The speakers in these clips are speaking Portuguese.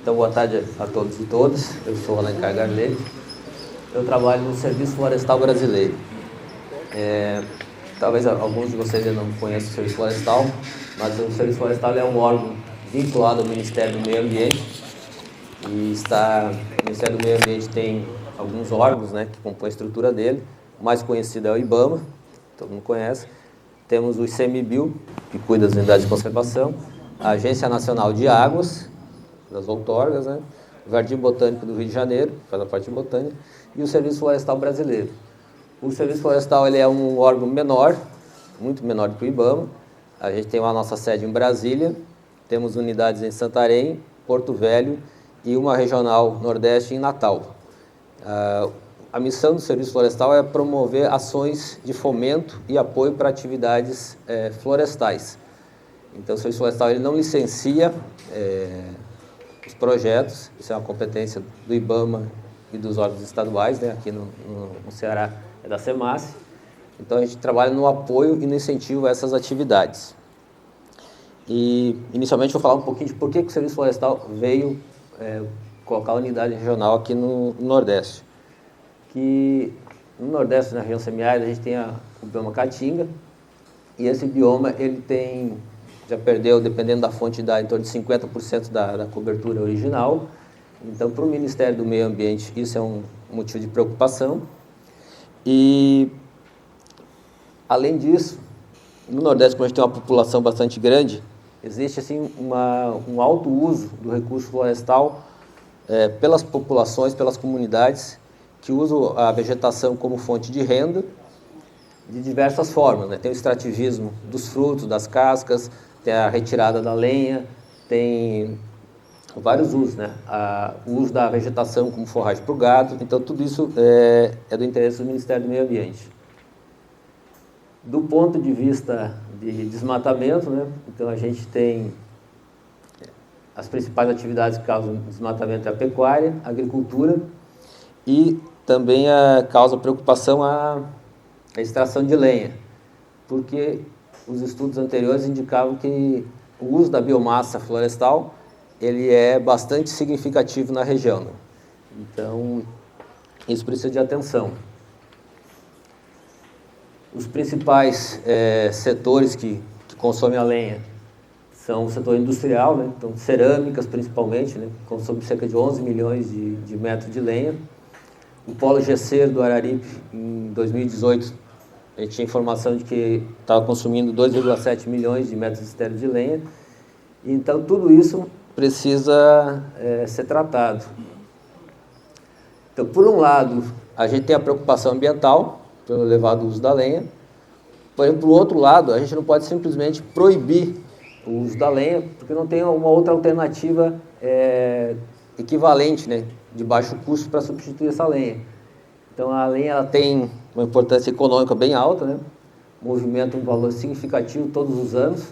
Então, boa tarde a todos e todas. Eu sou Alencar Garley. Eu trabalho no Serviço Florestal Brasileiro. Talvez alguns de vocês ainda não conheçam o Serviço Florestal, mas o Serviço Florestal é um órgão vinculado ao Ministério do Meio Ambiente. O Ministério do Meio Ambiente tem alguns órgãos, né, que compõem a estrutura dele. O mais conhecido é o IBAMA, todo mundo conhece. Temos o ICMBio, que cuida das unidades de conservação. A Agência Nacional de Águas, das outorgas, né? O Jardim Botânico do Rio de Janeiro, que faz a parte botânica, e o Serviço Florestal Brasileiro. O Serviço Florestal ele é um órgão menor, muito menor do que o IBAMA. A gente tem a nossa sede em Brasília, temos unidades em Santarém, Porto Velho e uma regional Nordeste em Natal. A missão do Serviço Florestal é promover ações de fomento e apoio para atividades florestais. Então, o Serviço Florestal ele não licencia os projetos, isso é uma competência do IBAMA e dos órgãos estaduais, né? Aqui no Ceará é da SEMASSE. Então, a gente trabalha no apoio e no incentivo a essas atividades. E, inicialmente, vou falar um pouquinho de por que o Serviço Florestal veio colocar a unidade regional aqui no Nordeste. Que no Nordeste, na região semiárida, a gente tem o bioma Caatinga, e esse bioma ele tem, já perdeu, dependendo da fonte, em torno de 50% da cobertura original. Então, para o Ministério do Meio Ambiente, isso é um motivo de preocupação. E, além disso, no Nordeste, como a gente tem uma população bastante grande, existe assim, um alto uso do recurso florestal pelas populações, pelas comunidades, que usam a vegetação como fonte de renda de diversas formas, né? Tem o extrativismo dos frutos, das cascas, tem a retirada da lenha, tem vários usos, né? O uso da vegetação como forragem para o gado. Então, tudo isso é do interesse do Ministério do Meio Ambiente. Do ponto de vista de desmatamento, né? Então, a gente tem as principais atividades que causam desmatamento: é a pecuária, a agricultura, e também causa preocupação a extração de lenha, porque os estudos anteriores indicavam que o uso da biomassa florestal ele é bastante significativo na região, né? Então, isso precisa de atenção. Os principais setores que consomem a lenha são o setor industrial, né? Então, cerâmicas principalmente, né? Consome cerca de 11 milhões de metros de lenha. O polo gesseiro do Araripe, em 2018, a gente tinha informação de que estava consumindo 2,7 milhões de metros estéreos de lenha. Então, tudo isso precisa ser tratado. Então, por um lado, a gente tem a preocupação ambiental, pelo elevado uso da lenha. Porém, por outro lado, a gente não pode simplesmente proibir o uso da lenha, porque não tem uma outra alternativa equivalente, né, de baixo custo para substituir essa lenha. Então, a lenha ela tem uma importância econômica bem alta, né? Movimenta um valor significativo todos os anos,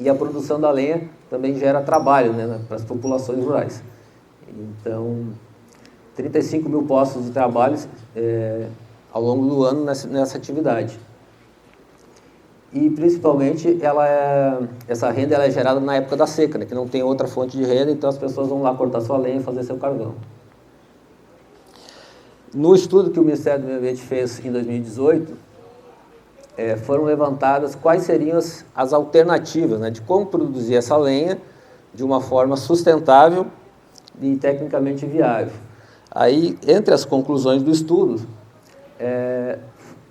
e a produção da lenha também gera trabalho, né, para as populações rurais. Então, 35 mil postos de trabalho ao longo do ano nessa atividade. E, principalmente, essa renda ela é gerada na época da seca, né, que não tem outra fonte de renda, então as pessoas vão lá cortar sua lenha e fazer seu carvão. No estudo que o Ministério do Meio Ambiente fez em 2018, foram levantadas quais seriam as alternativas, né, de como produzir essa lenha de uma forma sustentável e tecnicamente viável. Aí, entre as conclusões do estudo,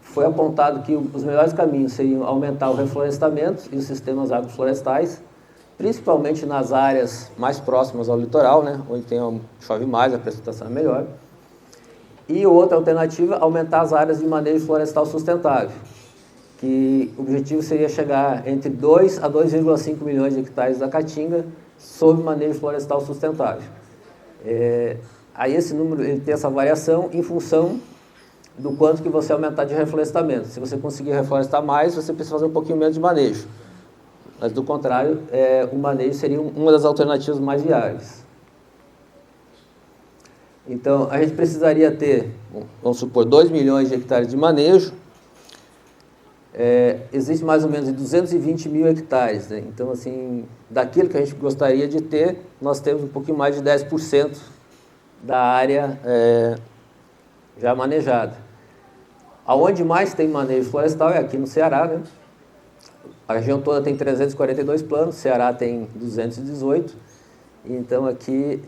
foi apontado que os melhores caminhos seriam aumentar o reflorestamento e os sistemas agroflorestais, principalmente nas áreas mais próximas ao litoral, né, onde chove mais, a precipitação é melhor. E outra alternativa, aumentar as áreas de manejo florestal sustentável, que o objetivo seria chegar entre 2 a 2,5 milhões de hectares da Caatinga sob manejo florestal sustentável. Aí esse número ele tem essa variação em função do quanto que você aumentar de reflorestamento. Se você conseguir reflorestar mais, você precisa fazer um pouquinho menos de manejo. Mas, do contrário, o manejo seria uma das alternativas mais viáveis. Então, a gente precisaria ter, vamos supor, 2 milhões de hectares de manejo, existe mais ou menos 220 mil hectares, né? Então, assim, daquilo que a gente gostaria de ter, nós temos um pouquinho mais de 10% da área já manejada. Aonde mais tem manejo florestal é aqui no Ceará, né? A região toda tem 342 planos, o Ceará tem 218. Então, aqui,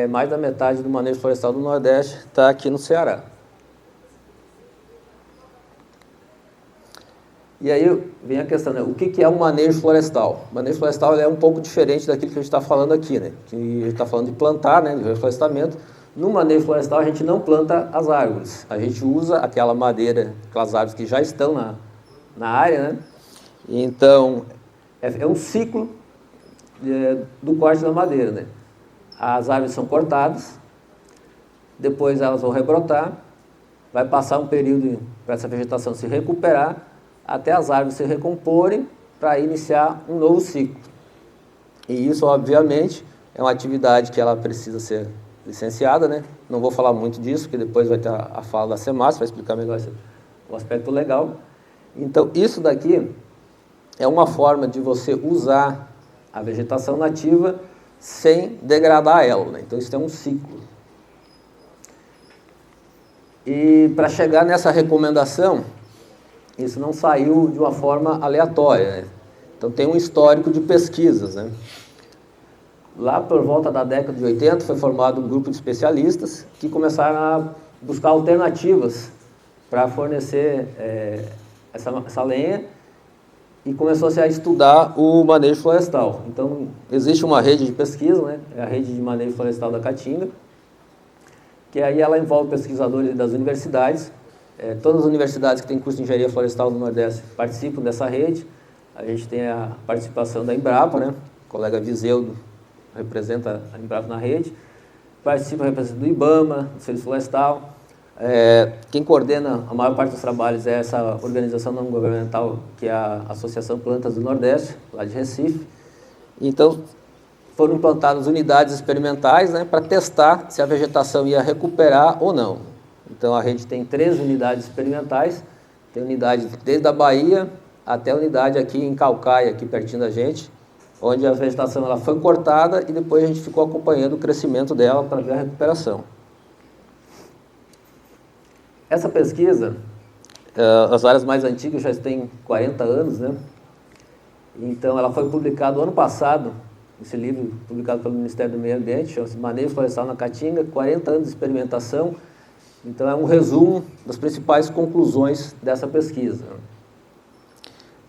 mais da metade do manejo florestal do Nordeste está aqui no Ceará. E aí vem a questão, né? O que é um manejo florestal? O manejo florestal é um pouco diferente daquilo que a gente está falando aqui, né? Que a gente está falando de plantar, né? De reflorestamento. No manejo florestal, a gente não planta as árvores. A gente usa aquela madeira, aquelas árvores que já estão na área, né? Então, é um ciclo do corte da madeira, né? As árvores são cortadas, depois elas vão rebrotar, vai passar um período para essa vegetação se recuperar, até as árvores se recomporem para iniciar um novo ciclo. E isso, obviamente, é uma atividade que ela precisa ser licenciada, né? Não vou falar muito disso, porque depois vai ter a fala da SEMAS, vai explicar melhor o aspecto legal. Então, isso daqui é uma forma de você usar a vegetação nativa sem degradar ela, né? Então, isso é um ciclo. E para chegar nessa recomendação, isso não saiu de uma forma aleatória, né? Então, tem um histórico de pesquisas, né? Lá por volta da década de 80 foi formado um grupo de especialistas que começaram a buscar alternativas para fornecer essa lenha e começou-se a estudar o manejo florestal. Então, existe uma rede de pesquisa, né? É a rede de manejo florestal da Caatinga, que aí ela envolve pesquisadores das universidades. Todas as universidades que têm curso de engenharia florestal no Nordeste participam dessa rede. A gente tem a participação da Embrapa, né? O colega Viseu representa a Embrapa na rede. Participa do IBAMA, do Serviço Florestal. Quem coordena a maior parte dos trabalhos é essa organização não governamental, que é a Associação Plantas do Nordeste, lá de Recife. Então, foram implantadas unidades experimentais, né, para testar se a vegetação ia recuperar ou não. Então, a rede tem 3 unidades experimentais, tem unidade desde a Bahia até a unidade aqui em Caucaia, aqui pertinho da gente, onde a vegetação ela foi cortada e depois a gente ficou acompanhando o crescimento dela para ver a recuperação. Essa pesquisa, as áreas mais antigas já têm 40 anos, né? Então, ela foi publicada ano passado, esse livro publicado pelo Ministério do Meio Ambiente, chama-se Manejo Florestal na Caatinga, 40 anos de experimentação. Então, é um resumo das principais conclusões dessa pesquisa.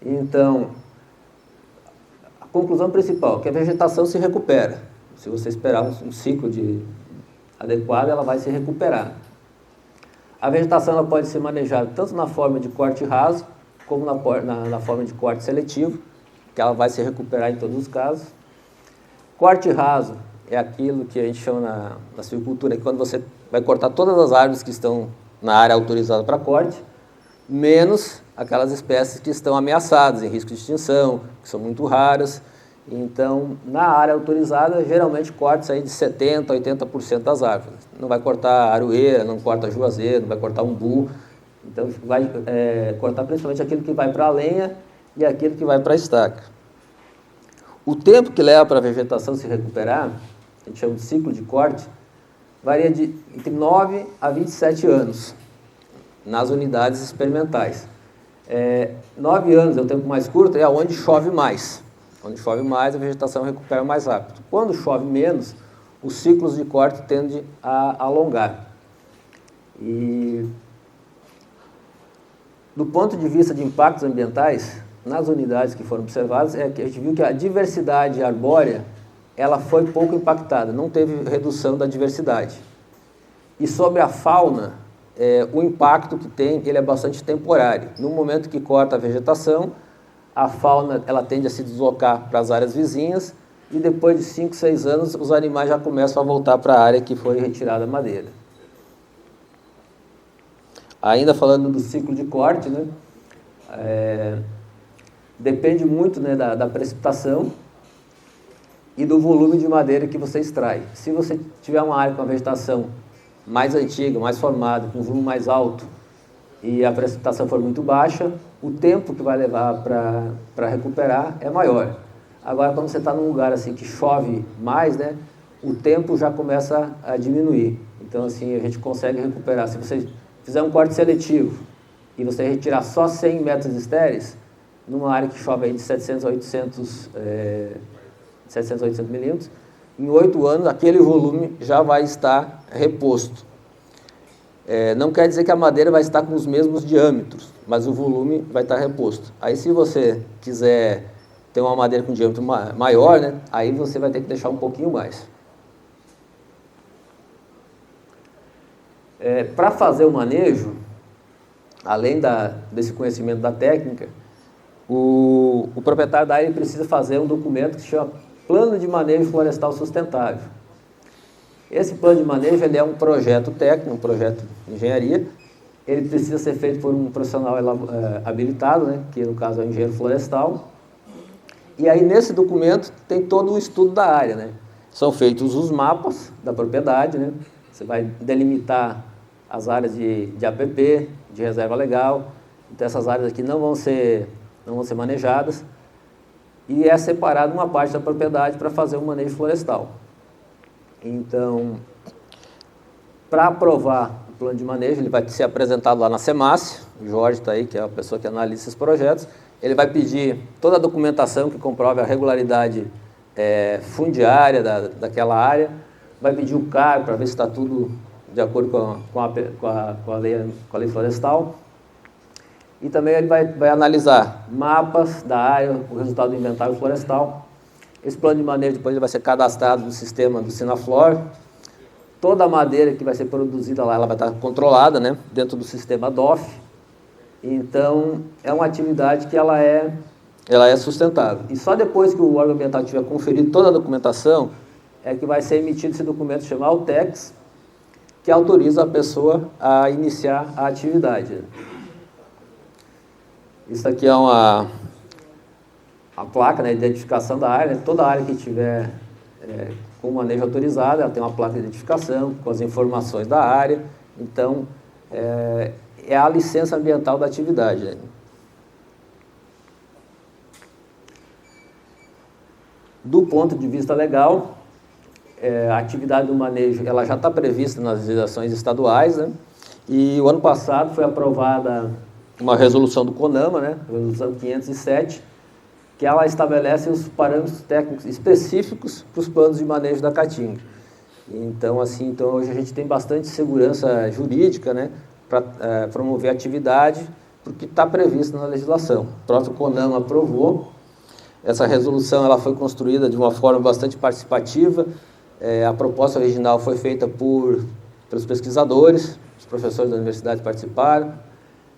Então, a conclusão principal é que a vegetação se recupera. Se você esperar um ciclo adequado, ela vai se recuperar. A vegetação ela pode ser manejada tanto na forma de corte raso, como na forma de corte seletivo, que ela vai se recuperar em todos os casos. Corte raso é aquilo que a gente chama na silvicultura, que quando você vai cortar todas as árvores que estão na área autorizada para corte, menos aquelas espécies que estão ameaçadas, em risco de extinção, que são muito raras. Então, na área autorizada, geralmente corta aí de 70% a 80% das árvores. Não vai cortar aroeira, não corta juazeiro, não vai cortar umbu. Então, vai cortar principalmente aquilo que vai para a lenha e aquilo que vai para a estaca. O tempo que leva para a vegetação se recuperar, a gente chama de ciclo de corte, varia entre 9 a 27 anos nas unidades experimentais. 9 anos é o tempo mais curto, é onde chove mais. Onde chove mais, a vegetação recupera mais rápido. Quando chove menos, os ciclos de corte tendem a alongar. E, do ponto de vista de impactos ambientais, nas unidades que foram observadas, a gente viu que a diversidade arbórea ela foi pouco impactada, não teve redução da diversidade. E sobre a fauna, o impacto que tem ele é bastante temporário. No momento que corta a vegetação, a fauna ela tende a se deslocar para as áreas vizinhas e depois de 5, 6 anos os animais já começam a voltar para a área que foi retirada a madeira. Ainda falando do ciclo de corte, né, depende muito, né, da precipitação e do volume de madeira que você extrai. Se você tiver uma área com a vegetação mais antiga, mais formada, com um volume mais alto, e a precipitação for muito baixa, o tempo que vai levar para recuperar é maior. Agora, quando você está num lugar assim que chove mais, né, o tempo já começa a diminuir. Então, assim, a gente consegue recuperar. Se você fizer um corte seletivo e você retirar só 100 metros estéreis, numa área que chove aí de 700 a 800 milímetros, em 8 anos aquele volume já vai estar reposto. Não quer dizer que a madeira vai estar com os mesmos diâmetros, mas o volume vai estar reposto. Aí, se você quiser ter uma madeira com diâmetro maior, né, aí você vai ter que deixar um pouquinho mais. Para fazer o manejo, além desse conhecimento da técnica, o proprietário da área precisa fazer um documento que se chama Plano de Manejo Florestal Sustentável. Esse plano de manejo ele é um projeto técnico, um projeto de engenharia. Ele precisa ser feito por um profissional habilitado, né, que no caso é o engenheiro florestal. E aí nesse documento tem todo o estudo da área, né? São feitos os mapas da propriedade, né? Você vai delimitar as áreas de APP, de reserva legal. Então essas áreas aqui não vão ser manejadas. E é separado uma parte da propriedade para fazer o manejo florestal. Então, para aprovar o plano de manejo, ele vai ser apresentado lá na SEMASSE, o Jorge está aí, que é a pessoa que analisa esses projetos. Ele vai pedir toda a documentação que comprove a regularidade fundiária daquela área, vai pedir o CAR para ver se está tudo de acordo com a lei florestal. E também ele vai analisar mapas da área, o resultado do inventário florestal. Esse plano de manejo depois ele vai ser cadastrado no sistema do Sinaflor. Toda a madeira que vai ser produzida lá, ela vai estar controlada, né, dentro do sistema DOF. Então, é uma atividade que ela é sustentável. E só depois que o órgão ambiental tiver conferido toda a documentação, é que vai ser emitido esse documento chamado AUTEX, que autoriza a pessoa a iniciar a atividade. Isso aqui é a placa, né, de identificação da área. Toda área que tiver com manejo autorizado, ela tem uma placa de identificação com as informações da área. Então, é a licença ambiental da atividade. Né? Do ponto de vista legal, a atividade do manejo ela já está prevista nas legislações estaduais, né? E o ano passado foi aprovada uma resolução do CONAMA, né? Resolução 507, que ela estabelece os parâmetros técnicos específicos para os planos de manejo da caatinga. Então, hoje a gente tem bastante segurança jurídica, né, para promover a atividade, porque está previsto na legislação. O próprio CONAMA aprovou. Essa resolução ela foi construída de uma forma bastante participativa. A proposta original foi feita pelos pesquisadores, os professores da universidade participaram.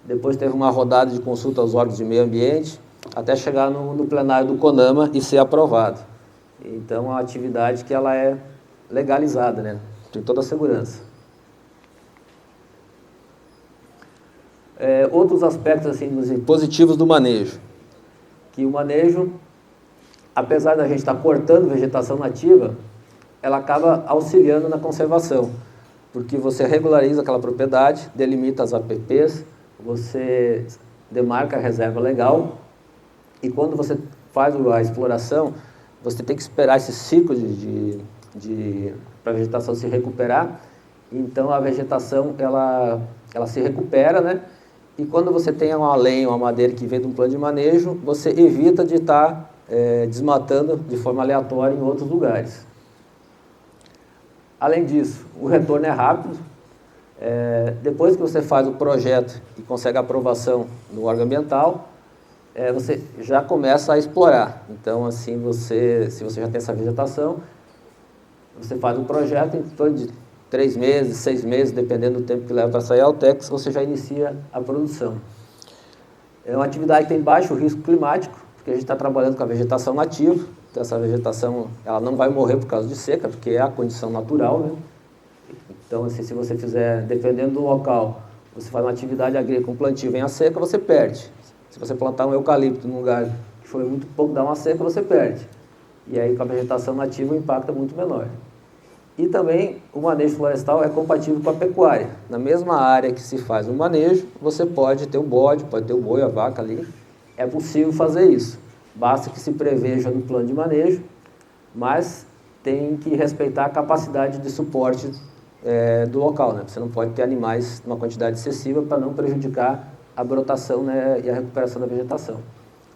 Depois teve uma rodada de consulta aos órgãos de meio ambiente, até chegar no plenário do CONAMA e ser aprovado. Então, é uma atividade que ela é legalizada, né? Tem toda a segurança. Outros aspectos assim, positivos do manejo. Que o manejo, apesar da gente estar cortando vegetação nativa, ela acaba auxiliando na conservação. Porque você regulariza aquela propriedade, delimita as APPs, você demarca a reserva legal. E quando você faz a exploração, você tem que esperar esse ciclo para a vegetação se recuperar. Então, a vegetação ela se recupera, né? E quando você tem uma lenha, uma madeira que vem de um plano de manejo, você evita de estar desmatando de forma aleatória em outros lugares. Além disso, o retorno é rápido. Depois que você faz o projeto e consegue a aprovação no órgão ambiental, você já começa a explorar. Então, assim, se você já tem essa vegetação, você faz um projeto em torno de 3 meses, 6 meses, dependendo do tempo que leva para sair a AUTEX, você já inicia a produção. É uma atividade que tem baixo risco climático, porque a gente está trabalhando com a vegetação nativa. Então, essa vegetação ela não vai morrer por causa de seca, porque é a condição natural, né? Então, assim, se você fizer, dependendo do local, você faz uma atividade agrícola com plantio, vem a seca, você perde. Se você plantar um eucalipto num lugar que foi muito pouco, dá uma seca, você perde. E aí, com a vegetação nativa, o impacto é muito menor. E também o manejo florestal é compatível com a pecuária. Na mesma área que se faz o manejo, você pode ter o bode, pode ter o boi, a vaca ali. É possível fazer isso. Basta que se preveja no plano de manejo, mas tem que respeitar a capacidade de suporte do local, né? Você não pode ter animais numa quantidade excessiva para não prejudicar a brotação, né, e a recuperação da vegetação.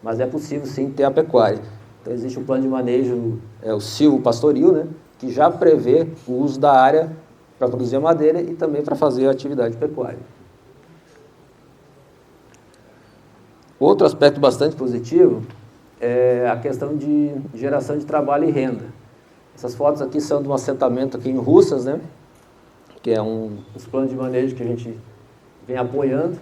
Mas é possível sim ter a pecuária. Então existe um plano de manejo, o silvopastoril, né, que já prevê o uso da área para produzir a madeira e também para fazer a atividade pecuária. Outro aspecto bastante positivo é a questão de geração de trabalho e renda. Essas fotos aqui são de um assentamento aqui em Russas, né, que é os planos de manejo que a gente vem apoiando.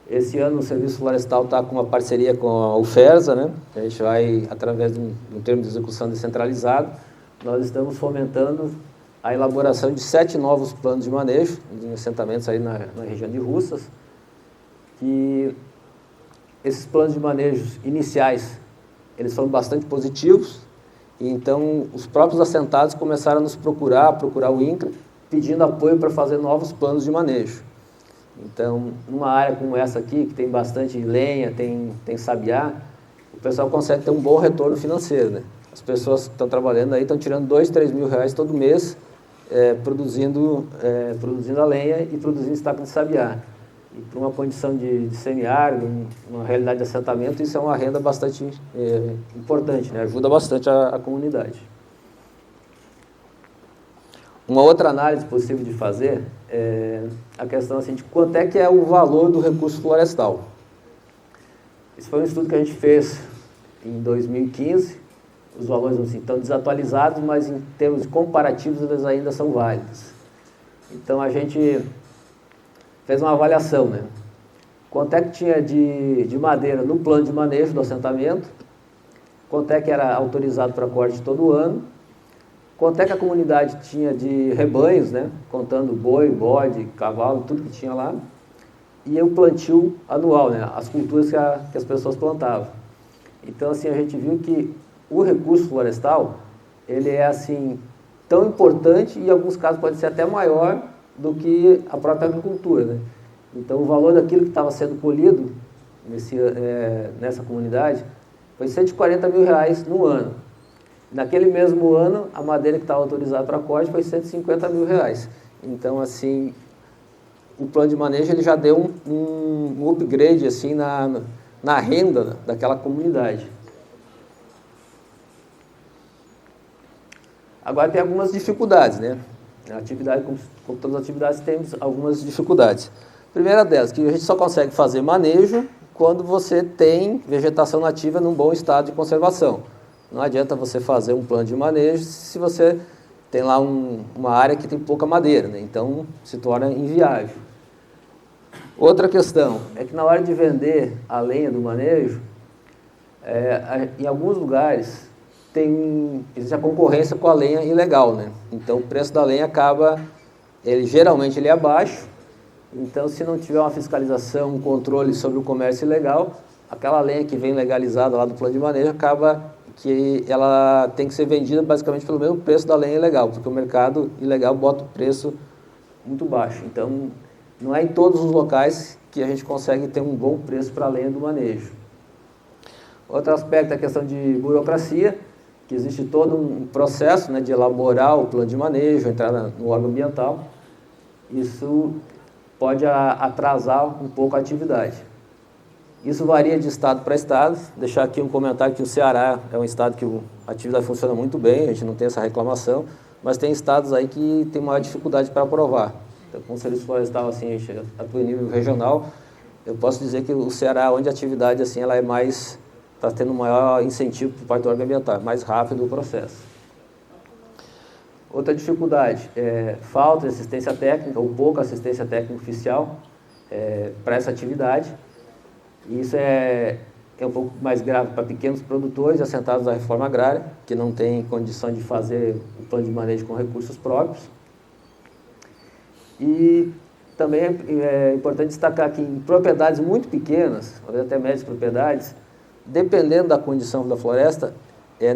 Esse ano o Serviço Florestal está com uma parceria com a UFERSA, né? A gente vai, através de um termo de execução descentralizado, nós estamos fomentando a elaboração de 7 novos planos de manejo, em assentamentos aí na região de Russas, que esses planos de manejo iniciais, eles são bastante positivos, e então os próprios assentados começaram a nos procurar o INCRA, pedindo apoio para fazer novos planos de manejo. Então, numa área como essa aqui, que tem bastante lenha, tem sabiá, o pessoal consegue ter um bom retorno financeiro, né? As pessoas que estão trabalhando aí estão tirando 2, 3 mil reais todo mês, produzindo a lenha e produzindo estaca de sabiá. E para uma condição de semiárido, uma realidade de assentamento, isso é uma renda bastante importante, né? Ajuda bastante a comunidade. Uma outra análise possível de fazer é a questão assim, de quanto é que é o valor do recurso florestal. Esse foi um estudo que a gente fez em 2015, os valores assim, estão desatualizados, mas em termos comparativos eles ainda são válidos. Então a gente fez uma avaliação, né? Quanto é que tinha de madeira no plano de manejo do assentamento, quanto é que era autorizado para corte todo ano, quanto é que a comunidade tinha de rebanhos, né? Contando boi, bode, cavalo, tudo que tinha lá, e o plantio anual, né? As culturas que as pessoas plantavam. Então, assim, a gente viu que o recurso florestal, ele é, assim, tão importante e, em alguns casos, pode ser até maior do que a própria agricultura, né? Então, o valor daquilo que estava sendo colhido nessa comunidade foi 140 mil reais no ano. Naquele mesmo ano, a madeira que estava autorizada para corte foi 150 mil reais. Então, assim, o plano de manejo ele já deu um upgrade assim, na renda daquela comunidade. Agora tem algumas dificuldades, né? A atividade, como todas as atividades, temos algumas dificuldades. A primeira delas, que a gente só consegue fazer manejo quando você tem vegetação nativa num bom estado de conservação. Não adianta você fazer um plano de manejo se você tem lá uma área que tem pouca madeira, né? Então se torna inviável. Outra questão é que na hora de vender a lenha do manejo, em alguns lugares existe a concorrência com a lenha ilegal, né? Então o preço da lenha geralmente ele é baixo, então se não tiver uma fiscalização, um controle sobre o comércio ilegal, aquela lenha que vem legalizada lá do plano de manejo acaba que ela tem que ser vendida basicamente pelo mesmo preço da lenha ilegal, porque o mercado ilegal bota o preço muito baixo. Então, não é em todos os locais que a gente consegue ter um bom preço para a lenha do manejo. Outro aspecto é a questão de burocracia, que existe todo um processo, né, de elaborar o plano de manejo, entrar no órgão ambiental. Isso pode atrasar um pouco a atividade. Isso varia de estado para estado. Deixar aqui um comentário que o Ceará é um estado que a atividade funciona muito bem, a gente não tem essa reclamação, mas tem estados aí que tem maior dificuldade para aprovar. Então, como o Serviço Florestal, assim, a gente atua em nível regional, eu posso dizer que o Ceará, onde a atividade assim, ela está tendo um maior incentivo por parte do órgão ambiental, mais rápido o processo. Outra dificuldade é falta de assistência técnica ou pouca assistência técnica oficial para essa atividade. Isso é um pouco mais grave para pequenos produtores assentados da reforma agrária, que não têm condição de fazer o plano de manejo com recursos próprios. E também é importante destacar que em propriedades muito pequenas, ou até médias propriedades, dependendo da condição da floresta,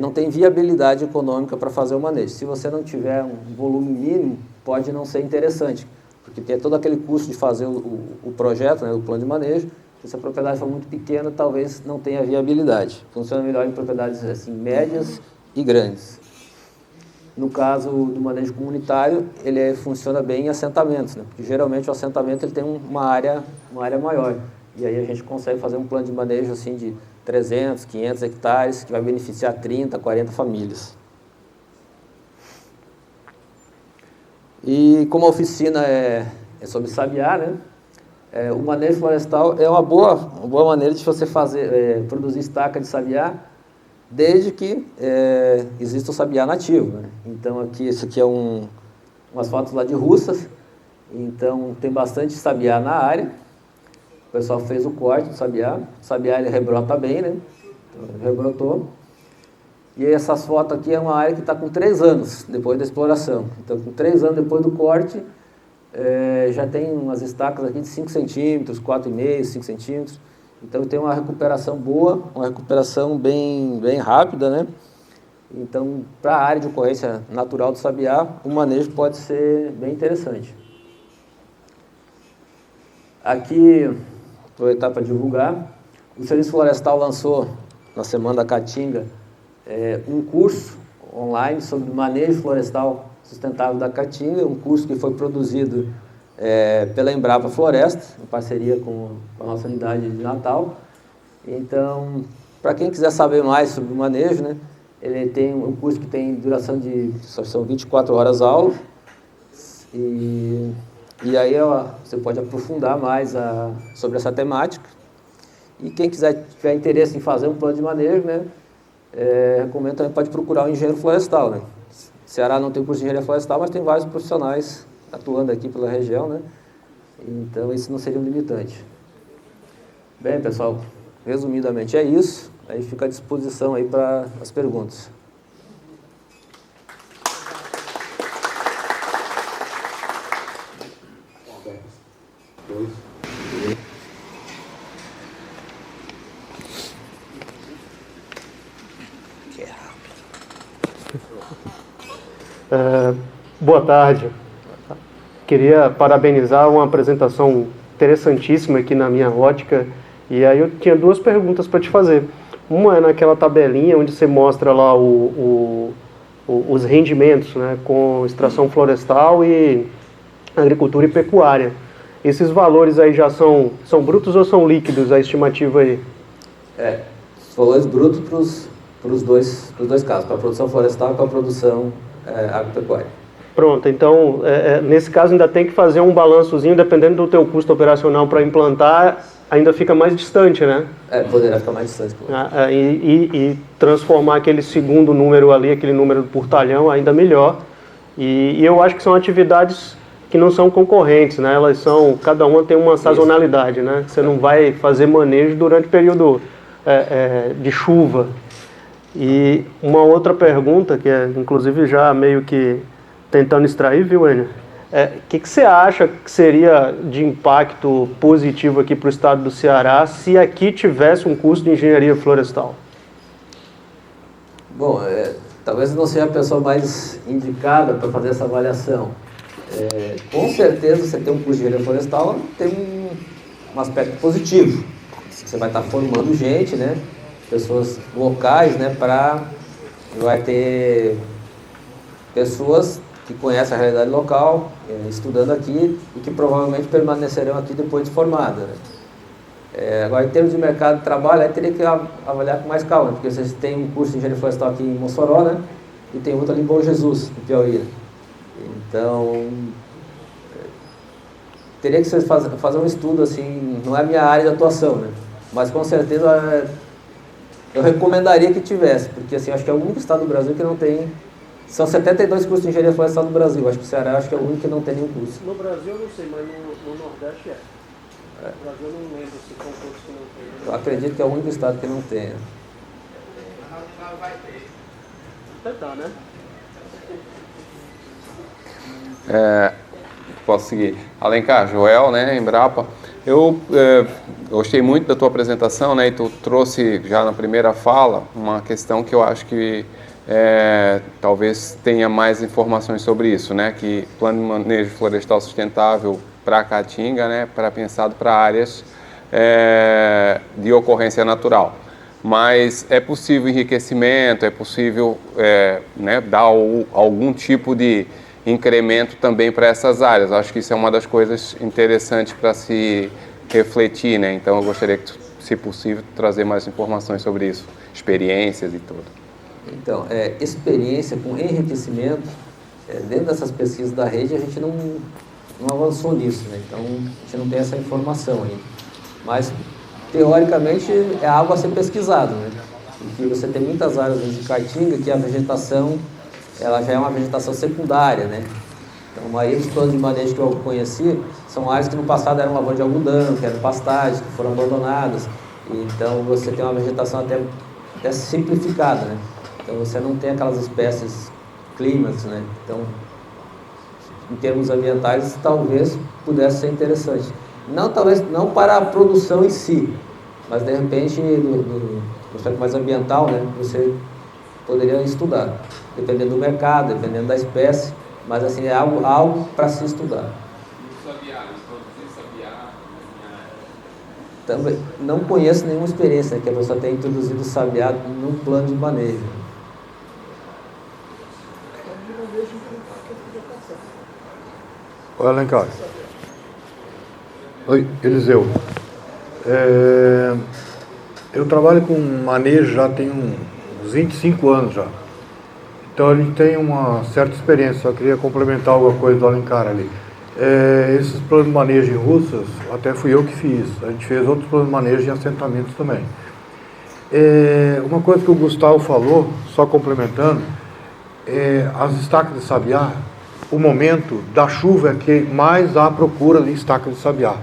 não tem viabilidade econômica para fazer o manejo. Se você não tiver um volume mínimo, pode não ser interessante, porque tem todo aquele custo de fazer o projeto, né, o plano de manejo. Se a propriedade for muito pequena, talvez não tenha viabilidade. Funciona melhor em propriedades assim, médias e grandes. No caso do manejo comunitário, ele funciona bem em assentamentos, né? Porque geralmente o assentamento ele tem uma área maior. E aí a gente consegue fazer um plano de manejo assim, de 300, 500 hectares, que vai beneficiar 30, 40 famílias. E como a oficina é sobre sabiá, né? O manejo florestal é uma boa maneira de você produzir estaca de sabiá, desde que exista o sabiá nativo, né? Então, isso aqui é umas fotos lá de Russas. Então, tem bastante sabiá na área. O pessoal fez o corte do sabiá. O sabiá ele rebrota bem, né? Então, ele rebrotou. E essas fotos aqui é uma área que está com 3 anos depois da exploração. Então, com 3 anos depois do corte, já tem umas estacas aqui de 5 centímetros, 4,5, 5 centímetros. Então tem uma recuperação boa, uma recuperação bem rápida, né? Então, para a área de ocorrência natural do sabiá, o manejo pode ser bem interessante. Aqui, aproveitar para divulgar, o Serviço Florestal lançou, na Semana da Caatinga, um curso online sobre manejo florestal sustentável da Caatinga, um curso que foi produzido pela Embrapa Floresta, em parceria com a nossa unidade de Natal. Então, para quem quiser saber mais sobre o manejo, né, ele tem um curso que tem duração são 24 horas aula, e aí você pode aprofundar mais sobre essa temática. E quem tiver interesse em fazer um plano de manejo, né, recomendo também, pode procurar um engenheiro florestal, né. Ceará não tem curso de engenharia florestal, mas tem vários profissionais atuando aqui pela região, né? Então, isso não seria um limitante. Bem, pessoal, resumidamente é isso. Aí fica à disposição aí para as perguntas. Boa tarde. Queria parabenizar uma apresentação interessantíssima aqui na minha ótica. E aí eu tinha 2 perguntas para te fazer. Uma é naquela tabelinha onde você mostra lá os rendimentos, né, com extração florestal e agricultura e pecuária. Esses valores aí já são brutos ou são líquidos, a estimativa aí? Os valores brutos para os dois casos, para a produção florestal e para a produção agropecuária. Pronto, então, nesse caso ainda tem que fazer um balançozinho, dependendo do teu custo operacional para implantar, ainda fica mais distante, né? Poderá ficar mais distante. E transformar aquele segundo número ali, aquele número por talhão, ainda melhor. E eu acho que são atividades que não são concorrentes, né? Cada uma tem uma sazonalidade, né? Você não vai fazer manejo durante o período de chuva. E uma outra pergunta, que é inclusive já meio que tentando extrair, viu, Enio? Que você acha que seria de impacto positivo aqui para o estado do Ceará se aqui tivesse um curso de engenharia florestal? Bom, talvez não seja a pessoa mais indicada para fazer essa avaliação. Com certeza, você ter um curso de engenharia florestal tem um aspecto positivo. Você vai estar formando gente, né? Pessoas locais, né? Vai ter pessoas que conhecem a realidade local, estudando aqui e que provavelmente permanecerão aqui depois de formada, né? Agora, em termos de mercado de trabalho, aí teria que avaliar com mais calma, porque vocês têm um curso de engenharia florestal aqui em Mossoró, né? E tem outro ali em Bom Jesus, no Piauí. Então, teria que fazer um estudo, assim, não é a minha área de atuação, né? Mas com certeza eu recomendaria que tivesse, porque assim, acho que é o único estado do Brasil que não tem. São 72 cursos de engenharia florestal no Brasil. Acho que o Ceará que é o único que não tem nenhum curso. No Brasil eu não sei, mas no Nordeste No Brasil eu não lembro se são cursos que não tem. Eu acredito que é o único estado que não tem. Até tá, né? Posso seguir. Alencar, Joel, né, Embrapa. Eu gostei muito da tua apresentação, né? E tu trouxe já na primeira fala uma questão que eu acho que talvez tenha mais informações sobre isso, né? Que plano de manejo florestal sustentável para a Caatinga, né? Pensado para áreas de ocorrência natural. Mas é possível enriquecimento, é possível né, dar algum tipo de incremento também para essas áreas. Acho que isso é uma das coisas interessantes para se refletir, né? Então eu gostaria que, se possível, trazer mais informações sobre isso, experiências e tudo. Então, experiência com enriquecimento, dentro dessas pesquisas da rede, a gente não avançou nisso, né? Então, a gente não tem essa informação ainda. Mas, teoricamente, é algo a ser pesquisado, né? Porque você tem muitas áreas de Caatinga que a vegetação, ela já é uma vegetação secundária, né? Então, a maioria dos planos de manejo que eu conheci são áreas que no passado eram lavoura de algodão, que eram pastagens, que foram abandonadas. Então, você tem uma vegetação até simplificada, né? Então, você não tem aquelas espécies clímax, né? Então, em termos ambientais, talvez pudesse ser interessante. Talvez não para a produção em si, mas, de repente, no aspecto mais ambiental, né? Você poderia estudar, dependendo do mercado, dependendo da espécie, mas, assim, é algo para se estudar. Também não conheço nenhuma experiência, né, que a pessoa tenha introduzido o sabiá num plano de manejo. Oi, Alencar. Oi, Eliseu. Eu trabalho com manejo já tem uns 25 anos já. Então a gente tem uma certa experiência. Só queria complementar alguma coisa do Alencar ali. Esses planos de manejo em Russas, até fui eu que fiz. A gente fez outros planos de manejo em assentamentos também. Uma coisa que o Gustavo falou, só complementando, as estacas de sabiá, o momento da chuva é que mais há procura de estacas de sabiá.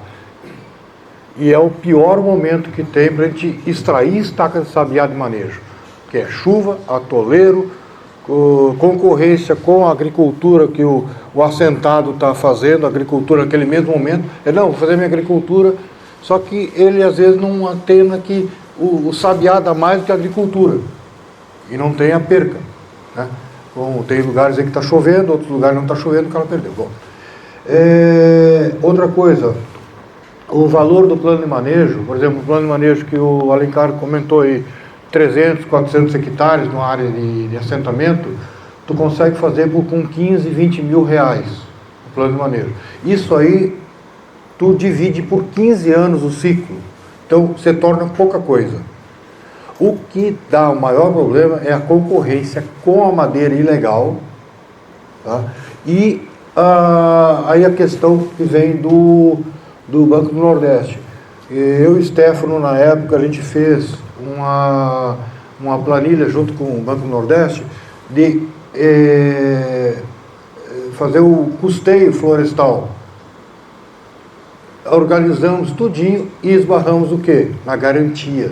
E é o pior momento que tem para a gente extrair estacas de sabiá de manejo, que é chuva, atoleiro, concorrência com a agricultura que o assentado está fazendo, a agricultura naquele mesmo momento. Não, vou fazer minha agricultura, só que ele às vezes não atena que o sabiá dá mais do que a agricultura, e não tem a perca, né? Bom, tem lugares aí que está chovendo, outros lugares não está chovendo, o cara perdeu. Bom, outra coisa, o valor do plano de manejo, por exemplo, o plano de manejo que o Alencar comentou aí, 300, 400 hectares numa área de assentamento, tu consegue fazer com 15, 20 mil reais o plano de manejo. Isso aí, tu divide por 15 anos o ciclo, então você torna pouca coisa. O que dá o maior problema é a concorrência com a madeira ilegal, tá? E aí a questão que vem do Banco do Nordeste. Eu e o Stefano, na época, a gente fez uma planilha junto com o Banco do Nordeste de fazer o custeio florestal. Organizamos tudinho e esbarramos o quê? Na garantia.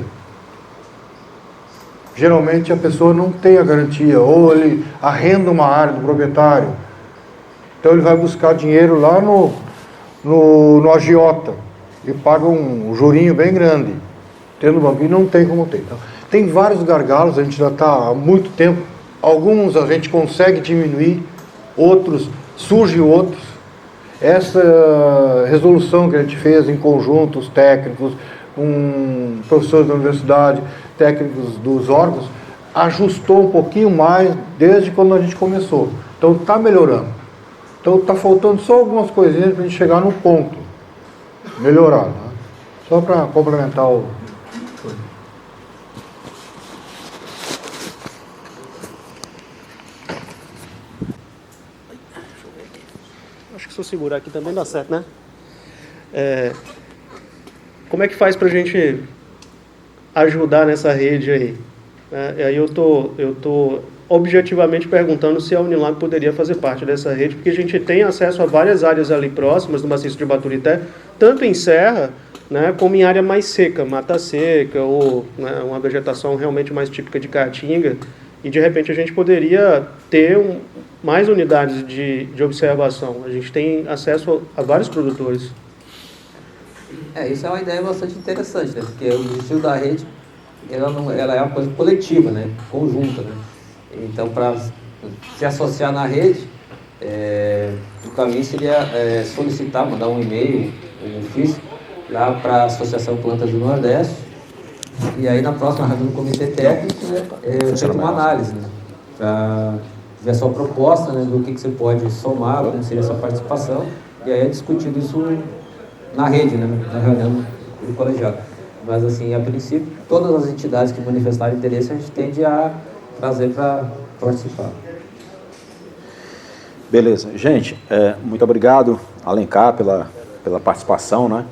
Geralmente a pessoa não tem a garantia, ou ele arrenda uma área do proprietário, então ele vai buscar dinheiro lá no agiota e paga um jurinho bem grande, tendo banco, e não tem como ter. Então, tem vários gargalos, a gente já está há muito tempo, alguns a gente consegue diminuir, outros surgem outros. Essa resolução que a gente fez em conjunto, os técnicos, com professores da universidade, técnicos dos órgãos, ajustou um pouquinho mais desde quando a gente começou. Então está melhorando. Então está faltando só algumas coisinhas para a gente chegar no ponto. Melhorar, né? Só para complementar o... Acho que se eu segurar aqui também dá certo, né? Como é que faz para a gente ajudar nessa rede aí? Aí eu tô objetivamente perguntando se a Unilab poderia fazer parte dessa rede, porque a gente tem acesso a várias áreas ali próximas do maciço de Baturité, tanto em serra, né, como em área mais seca, mata seca, ou, né, uma vegetação realmente mais típica de Caatinga, e de repente a gente poderia ter mais unidades de observação. A gente tem acesso a vários produtores. Isso é uma ideia bastante interessante, né? Porque o objetivo da rede, ela é uma coisa coletiva, né? Conjunta, né? Então, para se associar na rede, o caminho seria solicitar, mandar um e-mail, um ofício, lá para a Associação Plantas do Nordeste, e aí na próxima reunião do Comitê Técnico, né, feita uma análise, né? Para ver a sua proposta, né? Do que você pode somar, como seria a sua participação, e aí é discutido isso na rede, né? Na reunião do colegiado. Mas, assim, a princípio, todas as entidades que manifestarem interesse, a gente tende a trazer para participar. Beleza. Gente, muito obrigado, Alencar, pela participação, né?